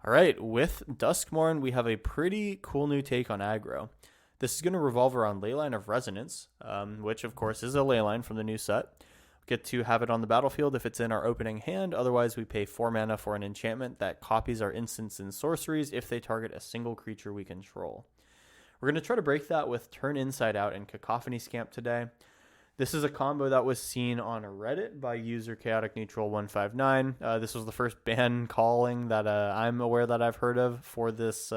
All right, with Duskmorn, we have a pretty cool new take on aggro. This is going to revolve around Leyline of Resonance, which of course is a Leyline from the new set. We get to have it on the battlefield if it's in our opening hand. Otherwise, we pay 4 mana for an enchantment that copies our instants and sorceries if they target a single creature we control. We're going to try to break that with Turn Inside Out and Cacophony Scamp today. This is a combo that was seen on Reddit by user Chaotic Neutral 159. This was the first ban calling that I'm aware that I've heard of for this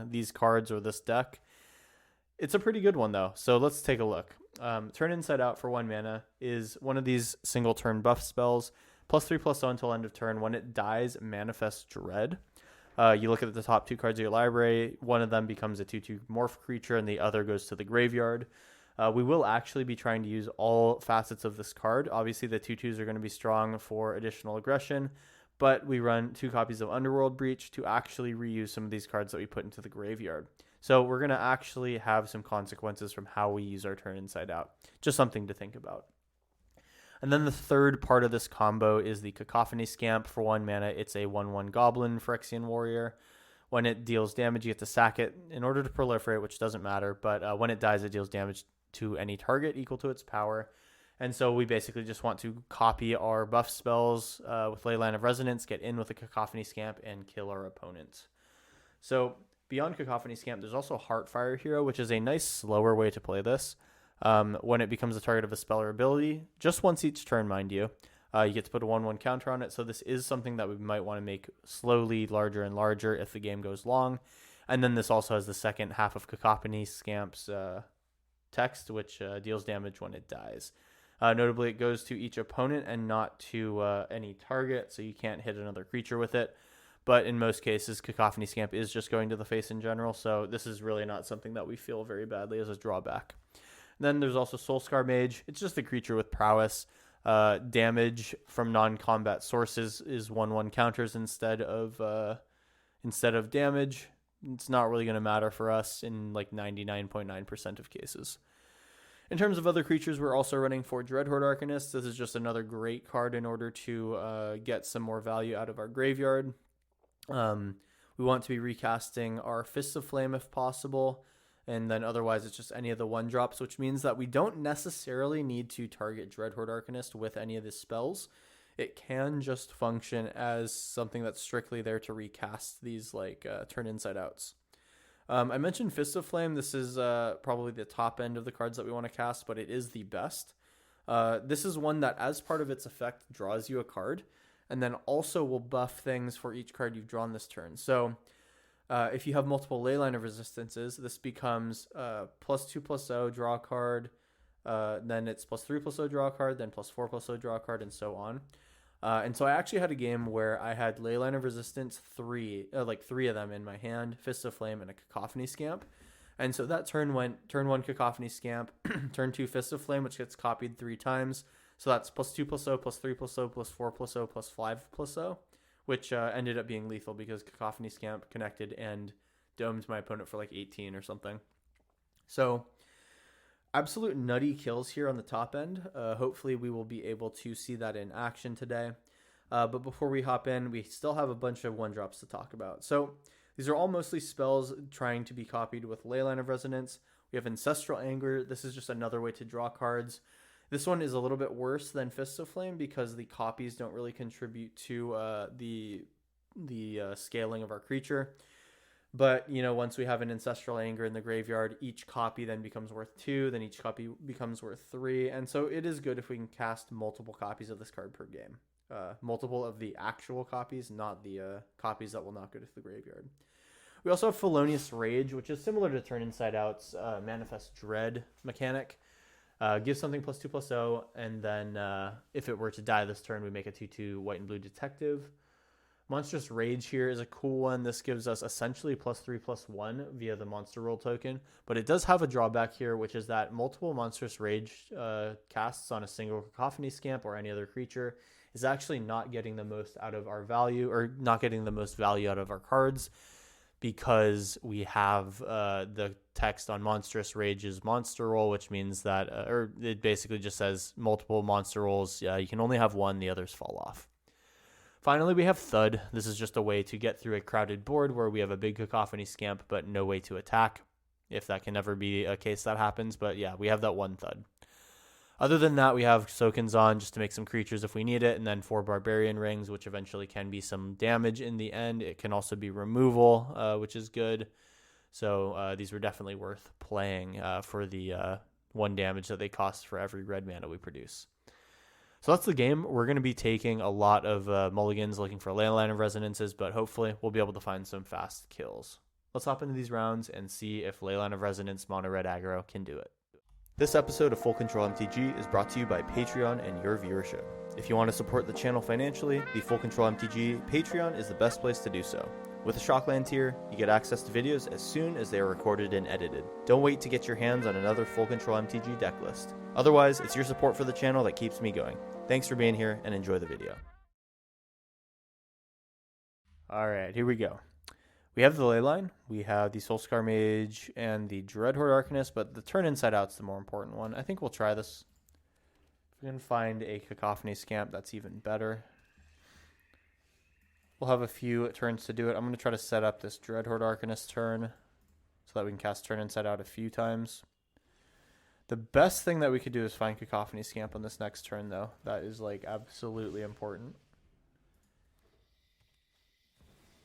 these cards or this deck. It's a pretty good one though, so let's take a look. Turn Inside Out for 1 mana is one of these single turn buff spells. +3/+0 until end of turn. When it dies, Manifest Dread. You look at the top 2 cards of your library. One of them becomes a 2/2 morph creature, and the other goes to the graveyard. We will actually be trying to use all facets of this card. Obviously, the 2/2s are going to be strong for additional aggression, but we run 2 copies of Underworld Breach to actually reuse some of these cards that we put into the graveyard. So we're going to actually have some consequences from how we use our Turn Inside Out. Just something to think about. And then the third part of this combo is the Cacophony Scamp for 1 mana. It's a 1/1 Goblin Phyrexian Warrior. When it deals damage, you get to sack it in order to proliferate, which doesn't matter. But when it dies, it deals damage to any target equal to its power. And so we basically just want to copy our buff spells with Leyline of Resonance, get in with a Cacophony Scamp, and kill our opponent. So beyond Cacophony Scamp, there's also Heartfire Hero, which is a nice slower way to play this. When it becomes the target of a spell or ability, just once each turn, mind you, you get to put a 1/1 counter on it. So this is something that we might want to make slowly larger and larger if the game goes long. And then this also has the second half of Cacophony Scamp's text, which deals damage when it dies. Notably, it goes to each opponent and not to any target, so you can't hit another creature with it. But in most cases, Cacophony Scamp is just going to the face in general, so this is really not something that we feel very badly as a drawback. And then there's also Soulscar Mage. It's just a creature with prowess. Damage from non-combat sources is 1/1 counters instead of damage. It's not really going to matter for us in like 99.9% of cases. In terms of other creatures, we're also running for Dreadhorde Arcanist. This is just another great card in order to get some more value out of our graveyard. We want to be recasting our Fists of Flame if possible, and then otherwise it's just any of the 1-drops, which means that we don't necessarily need to target Dreadhorde Arcanist with any of the spells. It can just function as something that's strictly there to recast these Turn Inside Outs. I mentioned Fist of Flame. This is probably the top end of the cards that we want to cast, but it is the best. This is one that, as part of its effect, draws you a card, and then also will buff things for each card you've drawn this turn. So if you have multiple Leyline of Resistances, this becomes +2/+0, draw a card, then it's +3/+0, draw a card, then +4/+0, draw a card, and so on. And so I actually had a game where I had Leyline of Resistance 3 of them in my hand, Fist of Flame, and a Cacophony Scamp. And so that turn went turn 1 Cacophony Scamp, turn 2 Fist of Flame, which gets copied 3 times. So that's +2/+0, +3/+0, +4/+0, +5/+0, which ended up being lethal because Cacophony Scamp connected and domed my opponent for like 18 or something. So absolute nutty kills here on the top end. Hopefully we will be able to see that in action today. But before we hop in, we still have a bunch of 1-drops to talk about. So these are all mostly spells trying to be copied with Leyline of Resonance. We have Ancestral Anger. This is just another way to draw cards. This one is a little bit worse than Fists of Flame because the copies don't really contribute to the scaling of our creature. But, once we have an Ancestral Anger in the graveyard, each copy then becomes worth 2, then each copy becomes worth 3. And so it is good if we can cast multiple copies of this card per game. Multiple of the actual copies, not the copies that will not go to the graveyard. We also have Felonious Rage, which is similar to Turn Inside Out's Manifest Dread mechanic. Give something +2/+0, and then if it were to die this turn, we make a 2/2 white and blue detective. Monstrous Rage here is a cool one. This gives us essentially +3/+1 via the monster roll token, but it does have a drawback here, which is that multiple Monstrous Rage casts on a single Cacophony Scamp or any other creature is actually not getting the most out of our value, or not getting the most value out of our cards, because we have the text on Monstrous Rage's monster roll, which means that, or it basically just says multiple monster rolls. You can only have one, the others fall off. Finally, we have Thud. This is just a way to get through a crowded board where we have a big Cacophony Scamp, but no way to attack, if that can ever be a case that happens. But yeah, we have that one Thud. Other than that, we have Soakins on just to make some creatures if we need it, and then 4 Barbarian Rings, which eventually can be some damage in the end. It can also be removal, which is good. So these were definitely worth playing for the 1 damage that they cost for every red mana we produce. So that's the game. We're going to be taking a lot of mulligans looking for Leyline of Resonances, but hopefully we'll be able to find some fast kills. Let's hop into these rounds and see if Leyline of Resonance mono red aggro can do it. This episode of Full Control MTG is brought to you by Patreon and your viewership. If you want to support the channel financially, the Full Control MTG Patreon is the best place to do so. With a Shockland tier, you get access to videos as soon as they are recorded and edited. Don't wait to get your hands on another Full Control MTG deck list. Otherwise, it's your support for the channel that keeps me going. Thanks for being here and enjoy the video. Alright, here we go. We have the Leyline, we have the Soulscar Mage, and the Dreadhorde Arcanist, but the turn inside out's the more important one. I think we'll try this. If we can find a Cacophony Scamp, that's even better. We'll have a few turns to do it. I'm going to try to set up this Dreadhorde Arcanist turn so that we can cast turn inside out a few times. The best thing that we could do is find Cacophony Scamp on this next turn, though. That is, like, absolutely important.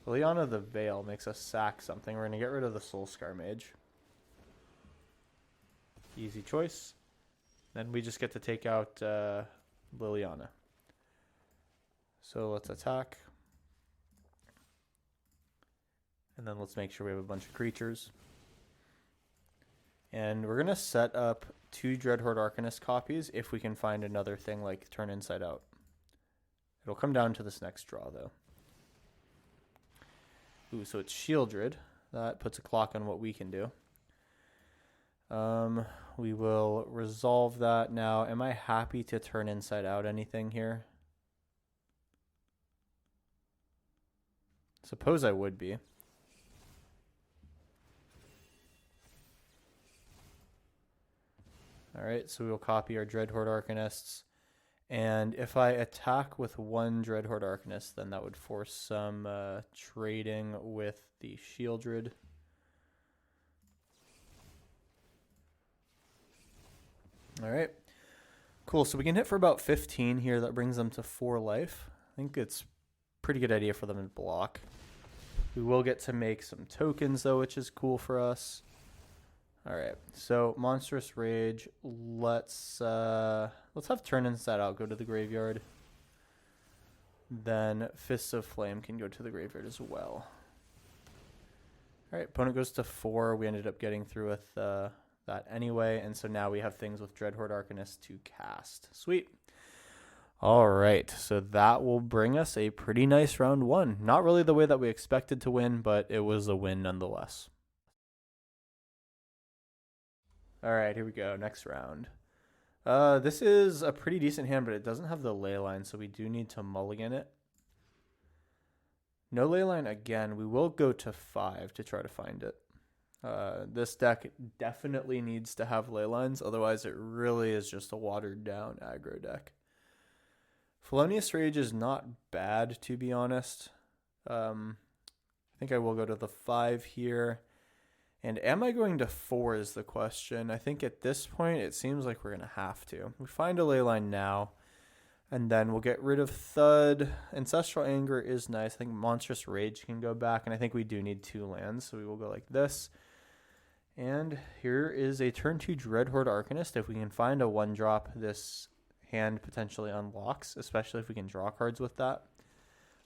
Liliana the Veil makes us sack something. We're going to get rid of the Soulscar Mage. Easy choice. Then we just get to take out Liliana. So let's attack. And then let's make sure we have a bunch of creatures. And we're going to set up 2 Dreadhorde Arcanist copies if we can find another thing like turn inside out. It'll come down to this next draw, though. Ooh, so it's Shieldred. That puts a clock on what we can do. We will resolve that now. Am I happy to turn inside out anything here? Suppose I would be. Alright, so we'll copy our Dreadhorde Arcanists. And if I attack with 1 Dreadhorde Arcanist, then that would force some trading with the Shieldred. Alright, cool. So we can hit for about 15 here. That brings them to 4 life. I think it's a pretty good idea for them to block. We will get to make some tokens, though, which is cool for us. Alright, so Monstrous Rage, let's have turn inside out go to the graveyard. Then Fists of Flame can go to the graveyard as well. Alright, opponent goes to 4. We ended up getting through with that anyway, and so now we have things with Dreadhorde Arcanist to cast. Sweet. Alright, so that will bring us a pretty nice round 1. Not really the way that we expected to win, but it was a win nonetheless. Alright, here we go. Next round. This is a pretty decent hand, but it doesn't have the Leyline, so we do need to mulligan it. No Leyline again. We will go to 5 to try to find it. This deck definitely needs to have Leylines, otherwise it really is just a watered down aggro deck. Felonious Rage is not bad, to be honest. I think I will go to the 5 here. And am I going to 4 is the question. I think at this point it seems like we're going to have to. We find a Leyline now, and then we'll get rid of Thud. Ancestral Anger is nice. I think Monstrous Rage can go back, and I think we do need 2 lands, so we will go like this. And here is a turn 2 Dreadhorde Arcanist. If we can find a 1-drop, this hand potentially unlocks, especially if we can draw cards with that.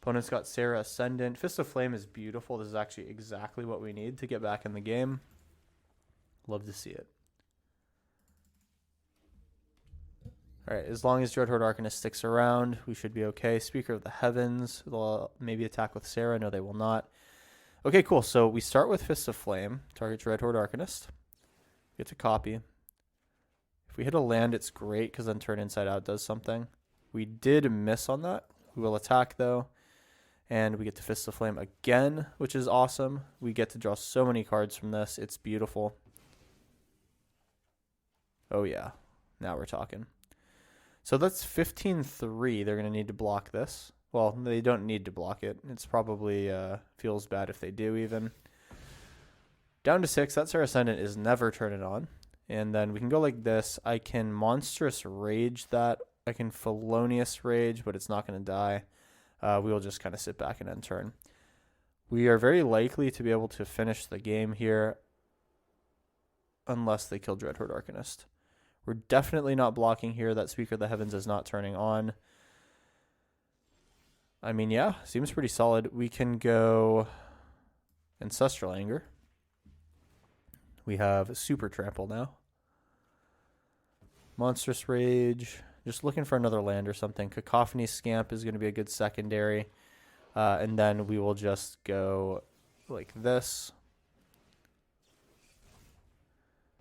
Opponent's got Serra Ascendant. Fist of Flame is beautiful. This is actually exactly what we need to get back in the game. Love to see it. Alright, as long as Dreadhorde Arcanist sticks around, we should be okay. Speaker of the Heavens. They'll maybe attack with Serra. No, they will not. Okay, cool. So we start with Fist of Flame. Target Dreadhorde Arcanist. Get to copy. If we hit a land, it's great because then turn inside out does something. We did miss on that. We will attack, though. And we get to Fist of Flame again, which is awesome. We get to draw so many cards from this. It's beautiful. Oh, yeah. Now we're talking. So that's 15-3. They're going to need to block this. Well, they don't need to block it. It's probably feels bad if they do even. Down to 6. That Serra Ascendant is never turning on. And then we can go like this. I can Monstrous Rage that. I can Felonious Rage, but it's not going to die. We will just kind of sit back and end turn. We are very likely to be able to finish the game here unless they kill Dreadhorde Arcanist. We're definitely not blocking here. That Speaker of the Heavens is not turning on. I mean, yeah, seems pretty solid. We can go Ancestral Anger. We have Super Trample now. Monstrous Rage. Just looking for another land or something. Cacophony Scamp is going to be a good secondary. And then we will just go like this.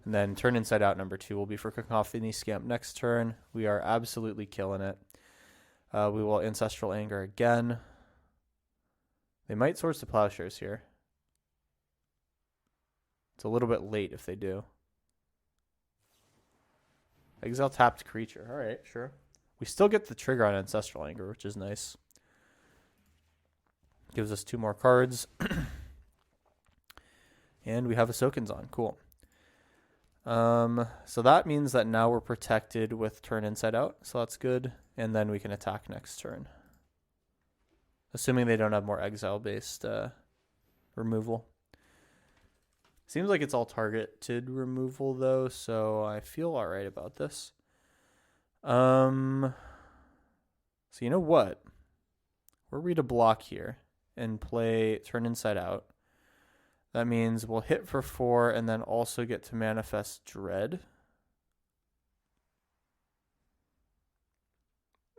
And then turn Inside Out number 2 will be for Cacophony Scamp next turn. We are absolutely killing it. We will Ancestral Anger again. They might Swords to Plowshares here. It's a little bit late if they do. Exile tapped creature. All right, sure. We still get the trigger on Ancestral Anger, which is nice. Gives us 2 more cards. And we have a Sokinzon. Cool. So that means that now we're protected with turn Inside Out. So that's good. And then we can attack next turn. Assuming they don't have more exile-based removal. Seems like it's all targeted removal, though, so I feel all right about this. So you know what? Were we to block here and play turn Inside Out, that means we'll hit for 4 and then also get to manifest Dread.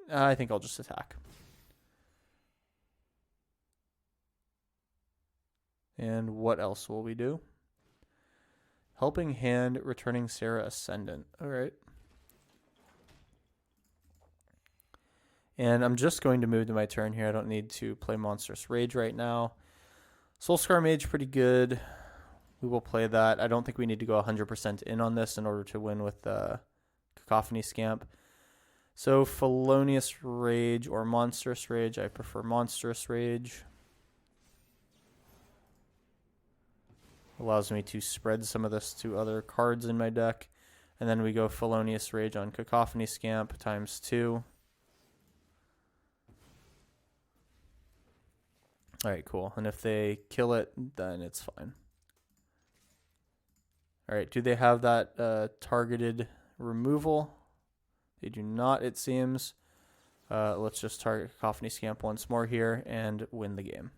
I think I'll just attack. And what else will we do? Helping Hand, returning Serra Ascendant. All right. And I'm just going to move to my turn here. I don't need to play Monstrous Rage right now. Soulscar Mage, pretty good. We will play that. I don't think we need to go 100% in on this in order to win with Cacophony Scamp. So Felonious Rage or Monstrous Rage. I prefer Monstrous Rage. Allows me to spread some of this to other cards in my deck. And then we go Felonious Rage on Cacophony Scamp times 2. Alright, cool. And if they kill it, then it's fine. Alright, do they have that targeted removal? They do not, it seems. Let's just target Cacophony Scamp once more here and win the game.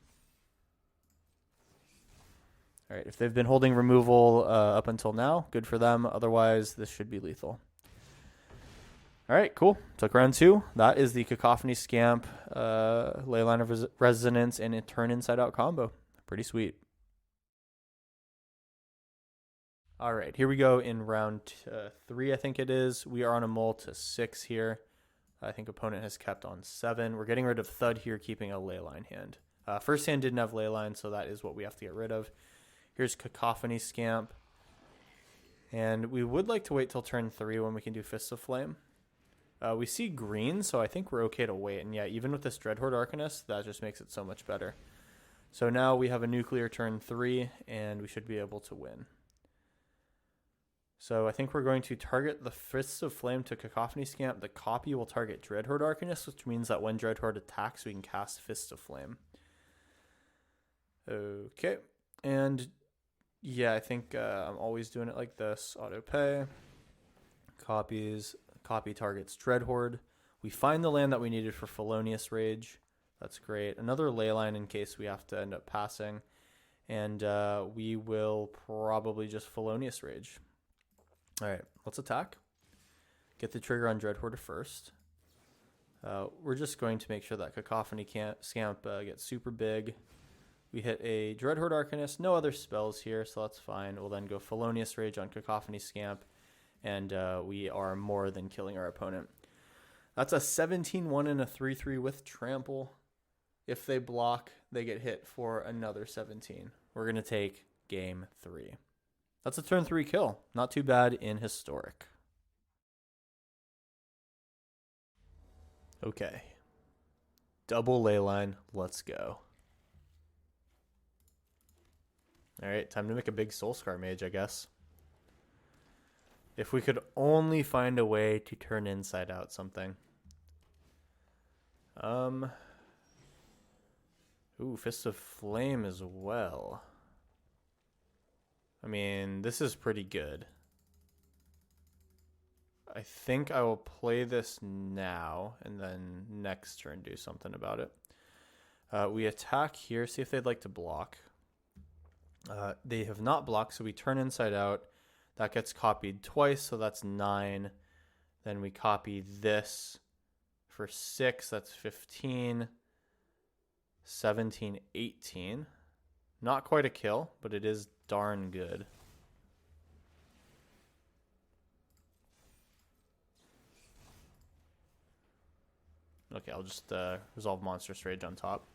All right, if they've been holding removal up until now, good for them. Otherwise, this should be lethal. All right, cool. Took round 2. That is the Cacophony Scamp, Leyline of Resonance, and a turn Inside Out combo. Pretty sweet. All right, here we go in round 3, I think it is. We are on a mull to 6 here. I think opponent has kept on 7. We're getting rid of Thud here, keeping a Leyline hand. First hand didn't have Leyline, so that is what we have to get rid of. Here's Cacophony Scamp. And we would like to wait till turn 3 when we can do Fists of Flame. We see green, so I think we're okay to wait. And yeah, even with this Dreadhorde Arcanist, that just makes it so much better. So now we have a nuclear turn 3, and we should be able to win. So I think we're going to target the Fists of Flame to Cacophony Scamp. The copy will target Dreadhorde Arcanist, which means that when Dreadhorde attacks, we can cast Fists of Flame. Okay. And yeah, I think I'm always doing it like this. Auto pay. Copies. Copy targets Dreadhorde. We find the land that we needed for Felonious Rage. That's great. Another Leyline in case we have to end up passing. And we will probably just Felonious Rage. All right, let's attack. Get the trigger on Dreadhorde first. We're just going to make sure that Cacophony Scamp gets super big. We hit a Dreadhorde Arcanist. No other spells here, so that's fine. We'll then go Felonious Rage on Cacophony Scamp. And we are more than killing our opponent. That's a 17-1 and a 3-3 with Trample. If they block, they get hit for another 17. We're going to take game 3. That's a turn 3 kill. Not too bad in Historic. Okay. Double Leyline. Let's go. All right, time to make a big Soulscar Mage, I guess. If we could only find a way to turn inside out something. Ooh, Fist of Flame as well. I mean, this is pretty good. I think I will play this now and then next turn do something about it. We attack here, see if they'd like to block. They have not blocked, so we turn inside out. That gets copied twice, so that's 9. Then we copy this for 6, that's 15. 17, 18. Not quite a kill, but it is darn good. Okay, I'll just resolve Monstrous Rage on top.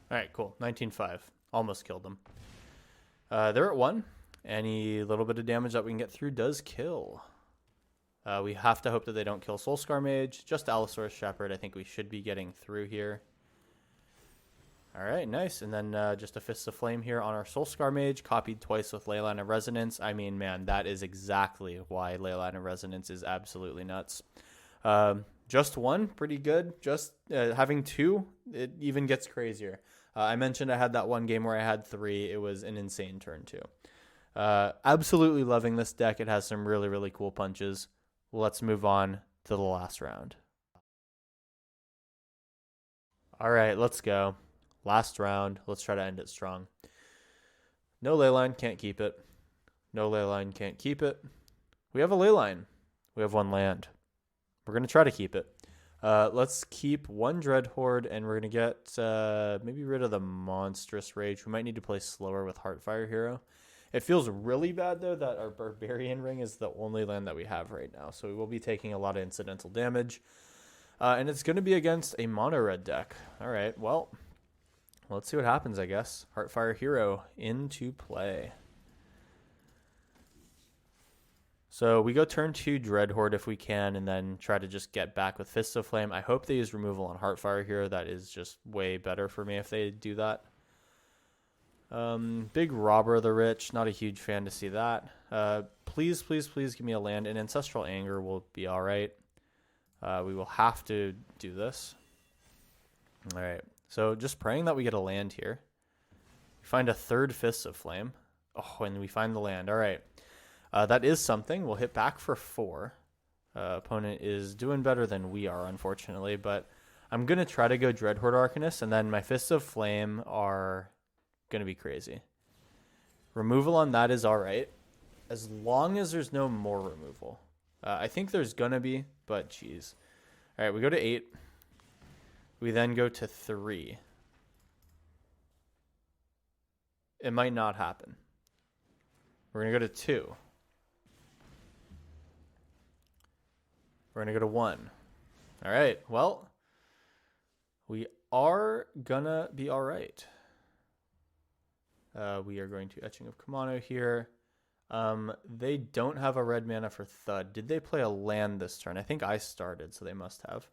All right, cool. 19-5. Almost killed them. They're at 1. Any little bit of damage that we can get through does kill. We have to hope that they don't kill Soulscar Mage. Just Allosaurus Shepherd. I think we should be getting through here. All right, nice. And then just a Fist of Flame here on our Soulscar Mage, copied twice with Leyline of Resonance. I mean, man, that is exactly why Leyline of Resonance is absolutely nuts. Just 1, pretty good. Just having 2, it even gets crazier. I mentioned I had that one game where I had 3. It was an insane turn 2. Absolutely loving this deck. It has some really, really cool punches. Let's move on to the last round. All right, let's go. Last round. Let's try to end it strong. No Leyline, can't keep it. No Leyline, can't keep it. We have a Leyline. We have 1 land. We're going to try to keep it. Let's keep 1 Dreadhorde, and we're going to get maybe rid of the Monstrous Rage. We might need to play slower with Heartfire Hero. It feels really bad, though, that our Barbarian Ring is the only land that we have right now. So we will be taking a lot of incidental damage. And it's going to be against a mono-red deck. All right, well, let's see what happens, I guess. Heartfire Hero into play. So we go turn 2 Dreadhorde if we can, and then try to just get back with Fist of Flame. I hope they use removal on Heartfire Hero. That is just way better for me if they do that. Big Robber of the Rich. Not a huge fan to see that. Please, please, please give me a land. And Ancestral Anger will be all right. We will have to do this. All right. So just praying that we get a land here. We find a 3rd Fist of Flame. Oh, and we find the land. All right. That is something. We'll hit back for 4. Opponent is doing better than we are, unfortunately. But I'm going to try to go Dreadhorde Arcanist, and then my Fists of Flame are going to be crazy. Removal on that is all right, as long as there's no more removal. I think there's going to be, but geez. All right, we go to 8. We then go to 3. It might not happen. We're going to go to 2. We're going to go to 1. All right, well, we are going to be all right. We are going to Etching of Kumano here. They don't have a red mana for Thud. Did they play a land this turn? I think I started, so they must have.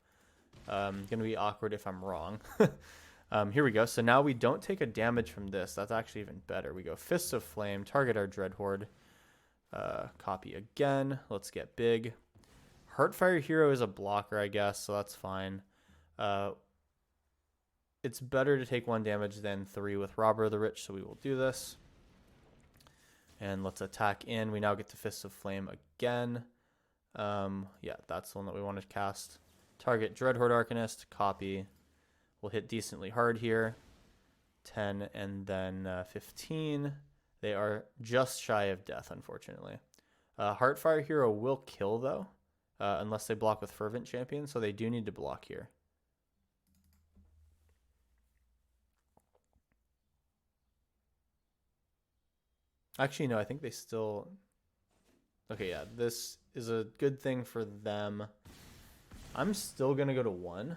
Going to be awkward if I'm wrong. Here we go. So now we don't take a damage from this. That's actually even better. We go Fists of Flame, target our Dreadhorde. Copy again. Let's get big. Heartfire Hero is a blocker, I guess, so that's fine. It's better to take 1 damage than 3 with Robber of the Rich, so we will do this. And let's attack in. We now get to Fists of Flame again. Yeah, that's the one that we wanted to cast. Target Dreadhorde Arcanist, copy. We'll hit decently hard here. 10 and then 15. They are just shy of death, unfortunately. Heartfire Hero will kill, though, unless they block with Fervent Champion, so they do need to block here. Actually, no, I think they still... Okay, yeah, this is a good thing for them. I'm still going to go to 1.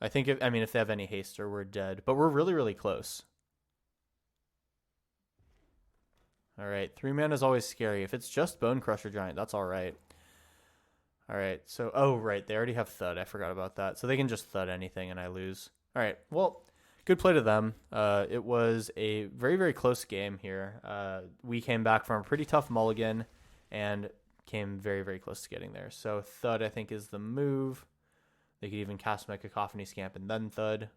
I think, if they have any haster, we're dead. But we're really, really close. All right, 3 mana is always scary. If it's just Bone Crusher Giant, that's all right. All right, so, oh, right, they already have Thud. I forgot about that. So they can just Thud anything and I lose. All right, well, good play to them. It was a very, very close game here. We came back from a pretty tough mulligan and came very, very close to getting there. So Thud, I think, is the move. They could even cast my Cacophony Scamp and then Thud.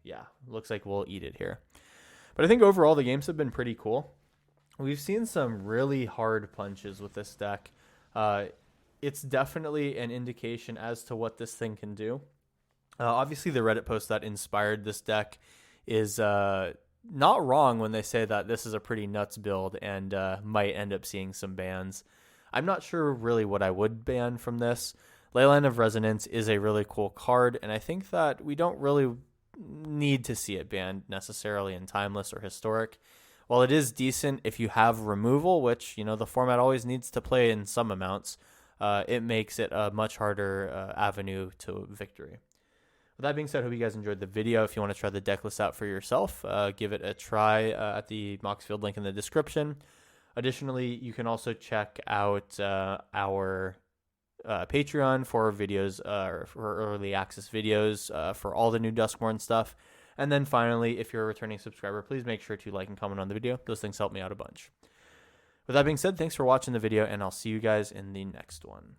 Yeah, looks like we'll eat it here. But I think overall the games have been pretty cool. We've seen some really hard punches with this deck. It's definitely an indication as to what this thing can do. Obviously, the Reddit post that inspired this deck is not wrong when they say that this is a pretty nuts build and might end up seeing some bans. I'm not sure really what I would ban from this. Leyline of Resonance is a really cool card, and I think that we don't really need to see it banned necessarily in Timeless or Historic. While it is decent if you have removal, which, the format always needs to play in some amounts, it makes it a much harder avenue to victory. With that being said, I hope you guys enjoyed the video. If you want to try the deck list out for yourself, give it a try at the Moxfield link in the description. Additionally, you can also check out our Patreon for videos, for early access videos for all the new Duskmourn stuff. And then finally, if you're a returning subscriber, please make sure to like and comment on the video. Those things help me out a bunch. With that being said, thanks for watching the video, and I'll see you guys in the next one.